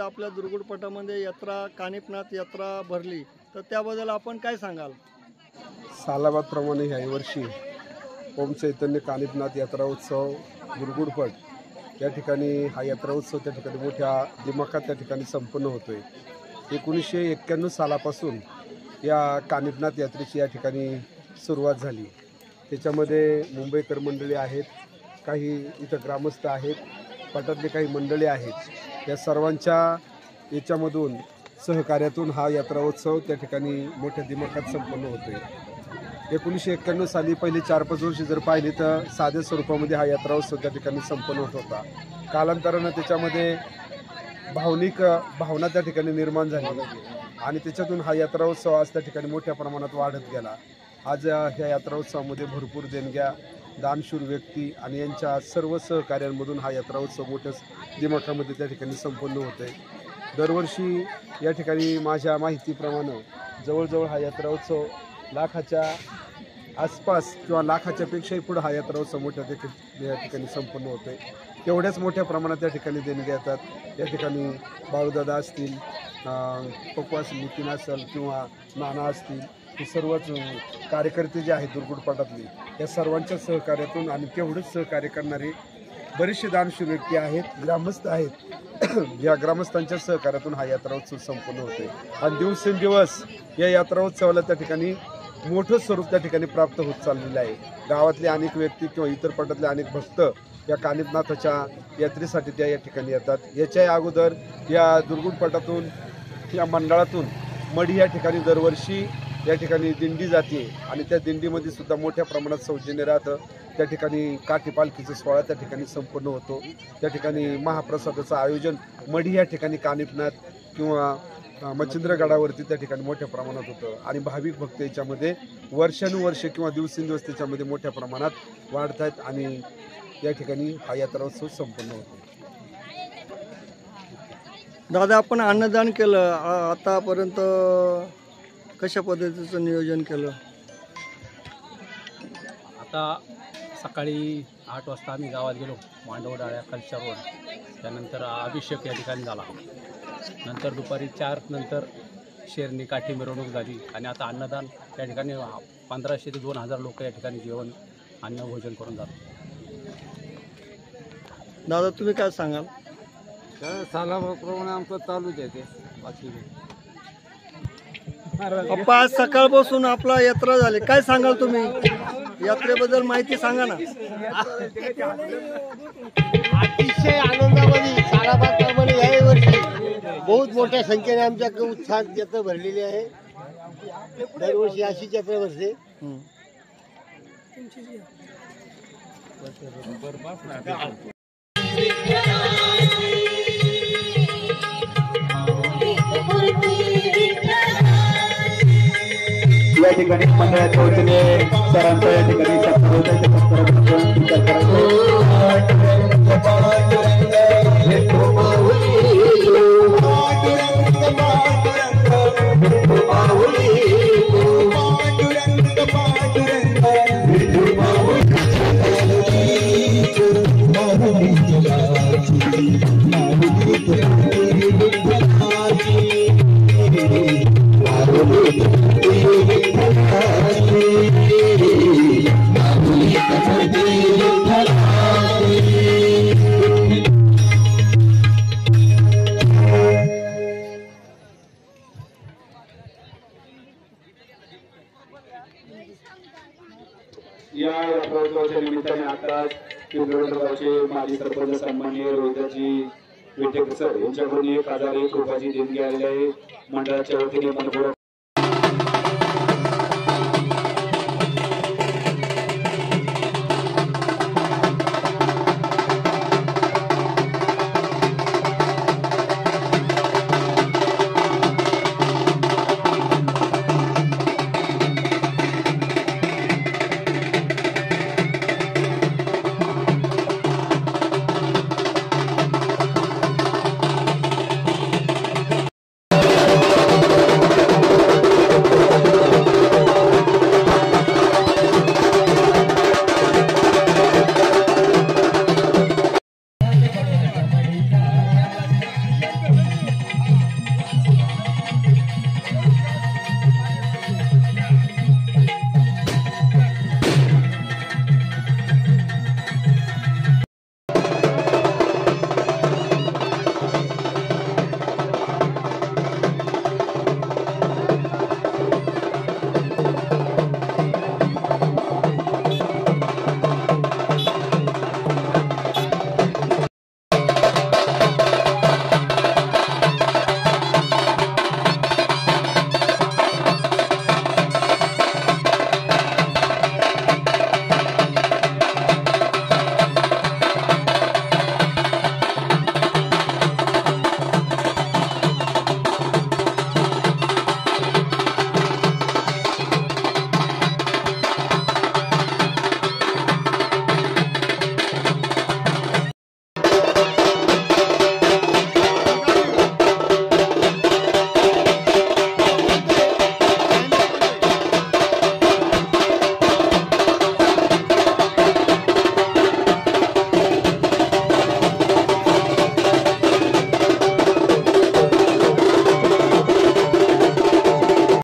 आपल्या दुर्गुडपटामध्ये यात्रा कानिफनाथ यात्रा भरली, तर त्याबद्दल आपण काय सांगाल? सालाबादप्रमाणे ह्या वर्षी ओम चैतन्य कानिफनाथ यात्रा उत्सव दुर्गुडपट या ठिकाणी हा यात्रा उत्सव त्या ठिकाणी मोठ्या दिमाखात त्या ठिकाणी संपन्न होतो आहे। 1991 सालापासून या कानिफनाथ यात्रेची या ठिकाणी सुरुवात झाली। त्याच्यामध्ये मुंबईकर मंडळी आहेत, काही इथं ग्रामस्थ आहेत, पटातले काही मंडळी आहेत, या सर्वांच्या याच्यामधून सहकार्यातून हा यात्रा उत्सव त्या ठिकाणी मोठ्या दिमाखात संपन्न होतो आहे। 1991 साली पहिले 4-5 वर्ष जर पाहिले तर साध्या स्वरूपामध्ये हा यात्रा उत्सव त्या ठिकाणी संपन्न होत होता। कालांतरानं त्याच्यामध्ये भावनिक भावना त्या ठिकाणी निर्माण झाली आणि त्याच्यातून हा यात्रा उत्सव आज त्या ठिकाणी मोठ्या प्रमाणात वाढत गेला। आज ह्या यात्रा उत्सवामध्ये भरपूर देणग्या, दानशूर व्यक्ती आणि यांच्या सर्व सहकार्यांमधून हा यात्रा उत्सव मोठ्या दिमाखामध्ये त्या ठिकाणी संपन्न होत आहे। दरवर्षी या ठिकाणी माझ्या माहितीप्रमाणे जवळजवळ हा यात्रा उत्सव लाखाच्या आसपास किंवा लाखाच्या पेक्षाही पुढे हा यात्रा उत्सव मोठ्या या ठिकाणी संपन्न होतो आहे। तेवढ्याच मोठ्या प्रमाणात त्या ठिकाणी देणग्या येतात। या ठिकाणी बाळूदादा असतील, पप्पास नितीन असेल किंवा नाना असतील, हे सर्वच कार्यकर्ते जे आहेत दुर्गुडपटातले, या सर्वांच्या सहकार्यातून आणि तेवढंच सहकार्य करणारे बरेचसे दानशूर व्यक्ती आहेत, ग्रामस्थ आहेत। या ग्रामस्थांच्या सहकार्यातून हा यात्रा उत्सव संपन्न होतोय आणि दिवसेंदिवस या यात्रा उत्सवाला त्या ठिकाणी मोठं स्वरूप त्या ठिकाणी प्राप्त होत चाललेलं आहे। गावातले अनेक व्यक्ती किंवा इतर पटातले अनेक भक्त या कानिफनाथाच्या यात्रेसाठी त्या या ठिकाणी येतात। याच्या अगोदर या दुर्गुडपटातून या मंडळातून मढी या ठिकाणी दरवर्षी या ठिकाणी दिंडी जाते आणि त्या दिंडीमध्ये सुद्धा मोठ्या प्रमाणात सौजन्य राहतं। त्या ठिकाणी काठी पालखीचा सोहळा त्या ठिकाणी संपन्न होतो। त्या ठिकाणी महाप्रसादाचं आयोजन मढी या ठिकाणी कानिफनाथ किंवा मच्छिंद्रगडावरती त्या ठिकाणी मोठ्या प्रमाणात होतं आणि भाविक भक्त याच्यामध्ये वर्षानुवर्ष किंवा दिवसेंदिवस त्याच्यामध्ये मोठ्या प्रमाणात वाढत आहेत आणि या ठिकाणी हा यात्रा उत्सव संपन्न होतो। दादा, आपण अन्नदान केलं, आतापर्यंत कशा पद्धतीचं नियोजन केलं? आता सकाळी 8 वाजता आम्ही गावात गेलो, मांडवडाळ्या खालच्या रोड, त्यानंतर अभिषेक या ठिकाणी झाला, नंतर दुपारी 4 नंतर शेरणी काठी मिरवणूक झाली आणि आता अन्नदान त्या ठिकाणी 1500 ते 2000 लोक या ठिकाणी जेवण अन्न भोजन करून जातात। दादा, तुम्ही काय सांगाल? सालाप्रमाणे आमचं चालूच आहे ते बाकी। पप्पा, आज सकाळपासून आपला यात्रा झाली, काय सांगाल तुम्ही? यात्रेबद्दल माहिती सांगा ना। अतिशय आनंदामध्ये सालाबादप्रमाणे याही वर्षी बहुत मोठ्या संख्येने आमच्याकडे उत्साहात यात्रा भरलेली आहे। दरवर्षी अशीच यात्रा भरते। या ठिकाणी मंडळाच्या वतीने सरांचा या ठिकाणी या यात्रोत्सवाच्या निमित्ताने आता पिंपळगावचे माजी सरपंच सन्माननीय रोहिदाजी विटेकर सर यांच्याकडून 1001 रुपयाची देणगी आलेली आहे। मंडळाच्या वतीने मनपूर्वक